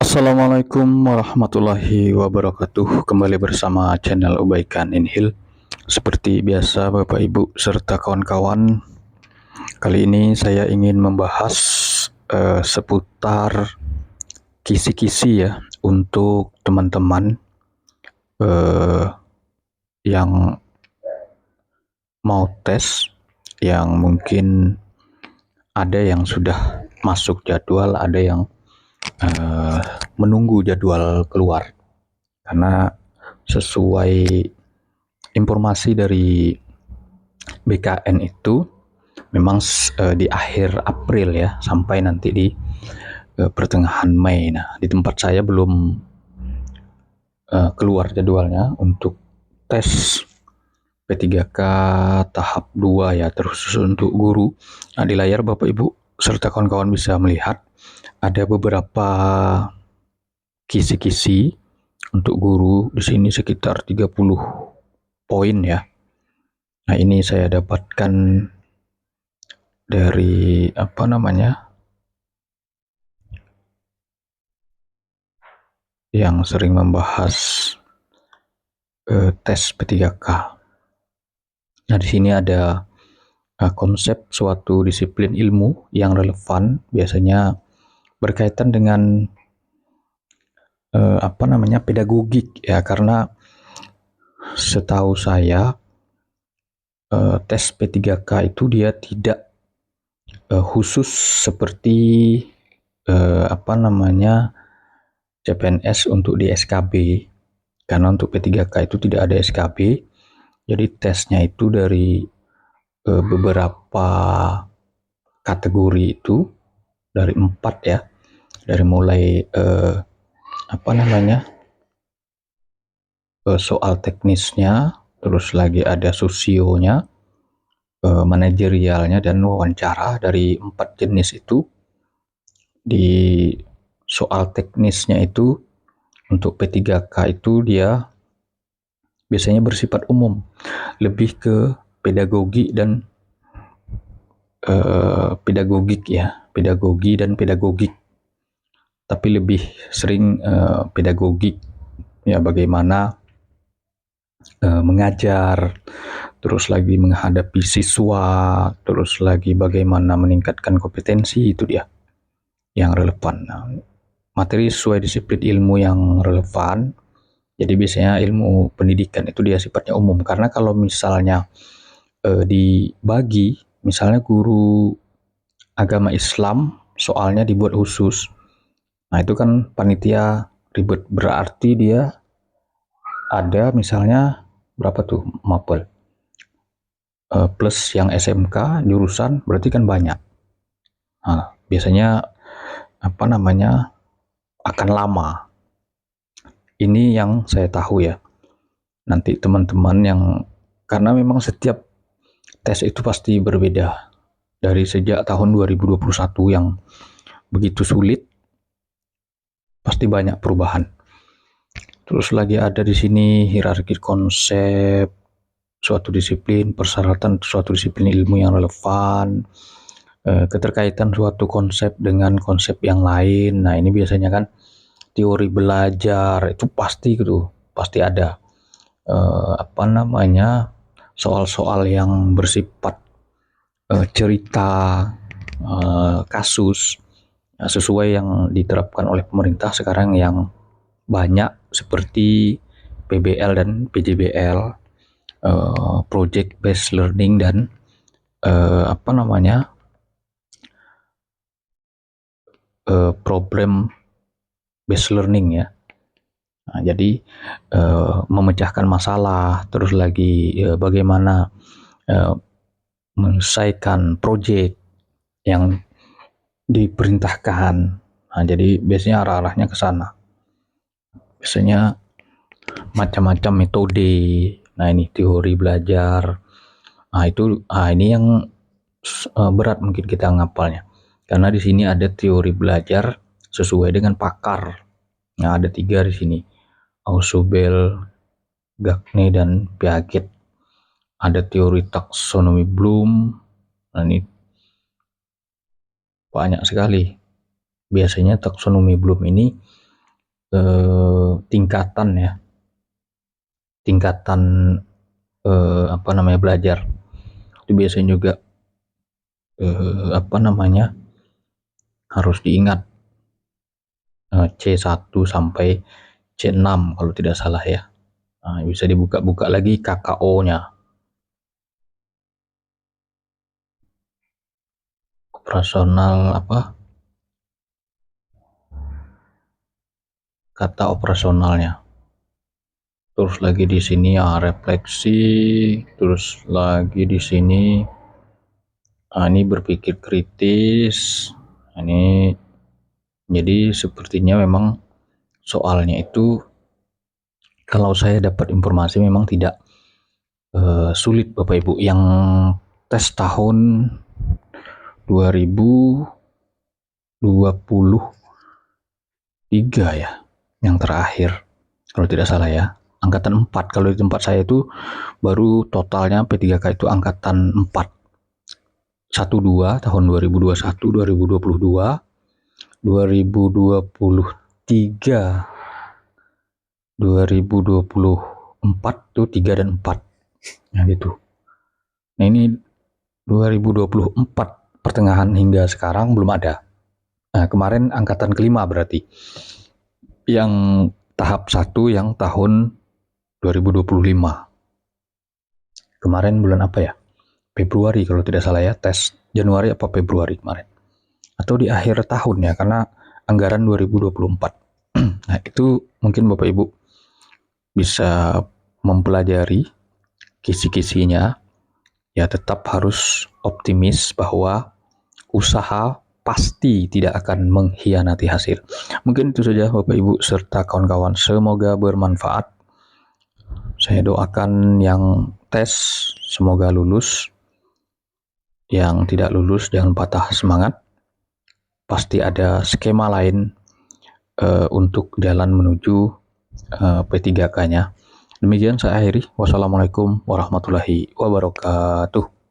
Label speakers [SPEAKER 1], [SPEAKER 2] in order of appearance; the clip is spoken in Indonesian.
[SPEAKER 1] Assalamualaikum warahmatullahi wabarakatuh. Kembali bersama channel Ubaikan Inhil. Seperti biasa Bapak Ibu serta kawan-kawan, kali ini saya ingin membahas seputar kisi-kisi ya untuk teman-teman yang mau tes, yang mungkin ada yang sudah masuk jadwal, ada yang menunggu jadwal keluar. Karena sesuai informasi dari BKN itu memang di akhir April ya, sampai nanti di pertengahan Mei. Nah, di tempat saya belum keluar jadwalnya untuk tes P3K tahap 2 ya, terus untuk guru. Nah, di layar Bapak Ibu serta kawan-kawan bisa melihat ada beberapa kisi-kisi untuk guru di sini sekitar 30 poin ya. Nah, ini saya dapatkan dari yang sering membahas tes P3K. Nah, di sini ada konsep suatu disiplin ilmu yang relevan, biasanya berkaitan dengan pedagogik ya, karena setahu saya tes P3K itu dia tidak khusus seperti CPNS untuk di SKB, karena untuk P3K itu tidak ada SKB. Jadi tesnya itu dari beberapa kategori itu, dari 4 ya, dari mulai soal teknisnya, terus lagi ada sosionya, manajerialnya, dan wawancara. Dari 4 jenis itu, di soal teknisnya itu untuk P3K itu dia biasanya bersifat umum, lebih ke pedagogi dan pedagogi dan pedagogik, tapi lebih sering pedagogik ya, bagaimana mengajar, terus lagi menghadapi siswa, terus lagi bagaimana meningkatkan kompetensi, itu dia yang relevan. Nah, materi sesuai disiplin ilmu yang relevan. Jadi biasanya ilmu pendidikan itu dia sifatnya umum, karena kalau misalnya dibagi, misalnya guru agama Islam soalnya dibuat khusus, nah itu kan panitia ribet, berarti dia ada misalnya berapa tuh mapel plus yang SMK jurusan, berarti kan banyak. Nah, biasanya akan lama. Ini yang saya tahu ya. Nanti teman-teman yang, karena memang setiap tes itu pasti berbeda. Dari sejak tahun 2021 yang begitu sulit, pasti banyak perubahan. Terus lagi ada di sini hierarki konsep suatu disiplin, persyaratan suatu disiplin ilmu yang relevan, keterkaitan suatu konsep dengan konsep yang lain. Nah, ini biasanya kan teori belajar itu pasti ada soal-soal yang bersifat cerita, kasus sesuai yang diterapkan oleh pemerintah sekarang yang banyak, seperti PBL dan PJBL, project based learning, dan problem based learning ya. Nah, jadi memecahkan masalah, terus lagi bagaimana menyelesaikan proyek yang diperintahkan. Nah, jadi biasanya arah-arahnya ke sana. Biasanya macam-macam metode. Nah, ini teori belajar. Nah, ini yang berat mungkin kita ngapalnya. Karena di sini ada teori belajar sesuai dengan pakar. Nah, ada 3 di sini. Ausubel, Gagne, dan Piaget. Ada teori taksonomi Bloom. Nah, ini banyak sekali. Biasanya taksonomi Bloom ini tingkatan ya, tingkatan belajar itu biasanya juga harus diingat, C1 sampai C6 kalau tidak salah ya. Bisa dibuka-buka lagi KKO-nya, operasional kata operasionalnya. Terus lagi di sini refleksi, terus lagi di sini ini berpikir kritis. Ini jadi sepertinya memang soalnya itu, kalau saya dapat informasi, memang tidak sulit Bapak Ibu. Yang tes tahun 2023 ya, yang terakhir kalau tidak salah ya, angkatan 4. Kalau di tempat saya itu baru totalnya P3K itu angkatan 4. 12 tahun 2021, 2022, 2023, 2024 tuh 3 dan 4. Nah gitu. Nah ini 2024 pertengahan hingga sekarang belum ada. Nah kemarin angkatan kelima berarti. Yang tahap 1 yang tahun 2025. Kemarin bulan apa ya? Februari kalau tidak salah ya, tes Januari apa Februari kemarin. Atau di akhir tahun ya, karena anggaran 2024. Nah itu mungkin Bapak Ibu bisa mempelajari kisi-kisinya. Ya tetap harus optimis bahwa usaha pasti tidak akan mengkhianati hasil. Mungkin itu saja Bapak Ibu serta kawan-kawan, semoga bermanfaat. Saya doakan yang tes semoga lulus, yang tidak lulus jangan patah semangat. Pasti ada skema lain untuk jalan menuju P3K-nya. Demikian saya akhiri. Wassalamualaikum warahmatullahi wabarakatuh.